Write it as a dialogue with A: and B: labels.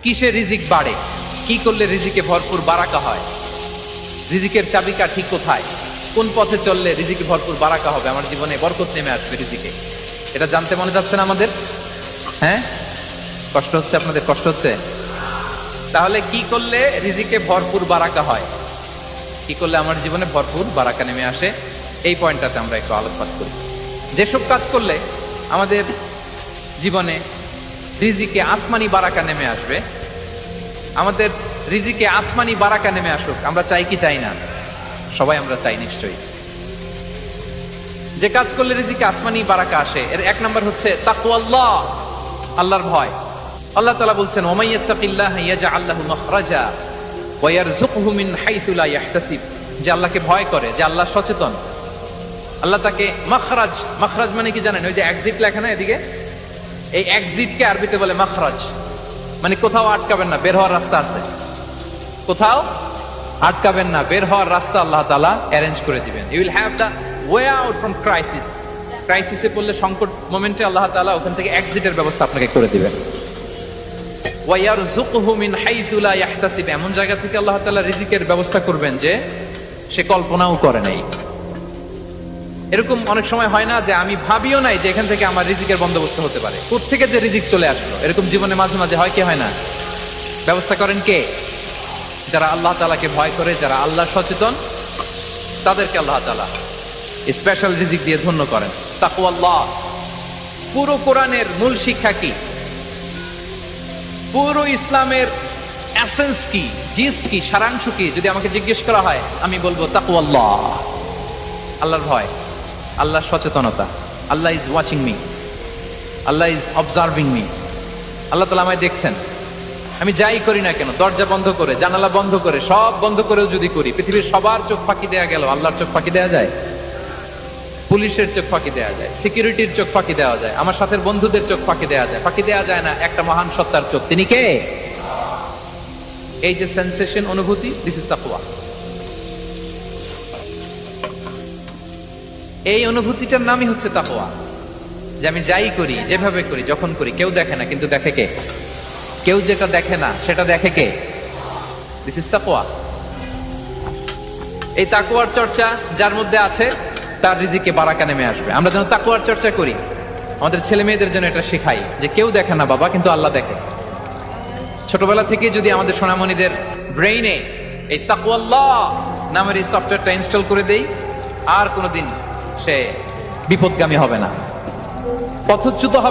A: কিসে রিজিক বাড়ে, কি করলে রিজিকে ভরপুর বারাকা হয়, রিজিকের চাবিকা ঠিক কোথায়, কোন পথে চললে রিজিকে ভরপুর বারাকা হবে, আমার জীবনে বরকত নেমে আসবে রিজিকে, এটা জানতে মনে যাচ্ছে না আমাদের? হ্যাঁ, কষ্ট হচ্ছে আপনাদের? কষ্ট হচ্ছে? তাহলে কি করলে রিজিকে ভরপুর বারাকা হয়, কি করলে আমার জীবনে ভরপুর বারাকা নেমে আসে, এই পয়েন্টটাতে আমরা একটু আলোকপাত করি। যেসব কাজ করলে আমাদের জীবনে রিজিকে আসমানি বারাকা নেমে আসবে, আমাদের রিজিকে আসমানি বারাকা নেমে আসুক, আমরা চাই কি চাই না? সবাই আমরা চাই নিশ্চয়ই। যে কাজ করলে রিজিকে আসমানি বারাকা আসে, এর এক নাম্বার হচ্ছে তাকওয়াল্লাহ, আল্লাহর ভয়। আল্লাহ তাআলা বলছেন, ওমাইয়াত্তাকিল্লাহা ইয়াজআল লাহু মাখরাজা ওয়া ইয়ারযুকহু মিন হাইসু লা ইয়াহতাসিব। যে আল্লাহকে ভয় করে, যে আল্লাহ সচেতন, আল্লাহ তাকে মাখরাজ, মাখরাজ মানে কি জানেন? ওই যে এক্সিট লেখা না এদিকে, এই এক্সিটকে আরবিতে বলে মাখরাজ, মানে কোথাও আটকাবেন না, বের হওয়ার রাস্তা আছে, কোথাও আটকাবেন না, বের হওয়ার রাস্তা আল্লাহ তাআলা অ্যারেঞ্জ করে দিবেন। You will have the way out from crisis. ক্রাইসিসে পড়লে, সংকট মোমেন্টে আল্লাহ তাআলা ওখান থেকে এক্সিটের ব্যবস্থা আপনাকে করে দিবেন। ওয়া ইয়ারযুকহু মিন হাইসু লা ইয়াহতাসিব, এমন জায়গা থেকে আল্লাহ তাআলা রিজিকের ব্যবস্থা করবেন যে সে কল্পনাও করে নাই। এরকম অনেক সময় হয় না যে আমি ভাবিও নাই যে এখান থেকে আমার রিজিকের বন্দোবস্ত হতে পারে, কোত্থেকে যে রিজিক চলে আসলো, এরকম জীবনে মাঝে মাঝে হয় কি হয় না? ব্যবস্থা করেন কে? যারা আল্লাহ তাআলাকে ভয় করে, যারা আল্লাহ সচেতন, তাদেরকে আল্লাহ তাআলা স্পেশাল রিজিক দিয়ে ধন্য করেন। তাকওয়াল্লাহ। পুরো কোরআনের মূল শিক্ষা কি? পুরো ইসলামের এসেন্স কি, জিস্ট কি, সারাংশ কি যদি আমাকে জিজ্ঞেস করা হয়, আমি বলবো তাকওয়াল্লাহ, আল্লাহর ভয়, আল্লাহর সচেতনতা। Allah is watching me, Allah is observing me. Allah তাআলা আমায় দেখছেন, আমি যাই করি না কেন, দরজা বন্ধ করে, জানালা বন্ধ করে, সব বন্ধ করেও যদি করি, পৃথিবীর সবার চোখ ফাঁকি দেয়া গেল, আল্লাহর চোখ ফাঁকি দেয়া যায়? পুলিশের চোখ ফাঁকি দেয়া যায়, সিকিউরিটির চোখ ফাঁকি দেওয়া যায়, আমার সাথে বন্ধুদের চোখ ফাঁকি দেওয়া যায়, ফাঁকি দেওয়া যায় না একটা মহান সত্তার চোখ। তিনি কে? এই যে সেন্সেশন, অনুভূতি, দিস ইজ তাকওয়া। এই অনুভূতিটার নামই হচ্ছে তাকওয়া, যে আমি যাই করি, যেভাবে করি, যখন করি, কেউ দেখে না, কিন্তু দেখে কে? কেউ যেটা দেখে না সেটা দেখে কে? দিস ইজ তাকওয়া। এই তাকওয়ার চর্চা যার মধ্যে আছে, তার রিজিকে বারাকা নেমে আসবে। আমরা যেন তাকওয়ার চর্চা করি, আমাদের ছেলে মেয়েদের জন্য এটা শেখাই যে কেউ দেখে না বাবা, কিন্তু আল্লাহ দেখে। ছোটবেলা থেকে যদি আমাদের সোনামণিদের ব্রেইনে এই তাকওয়াল্লাহ নামের এই সফটওয়্যারটা ইনস্টল করে দেই, আর কোনোদিন সে বিপদগামী হবে না, পথচ্যুত হবে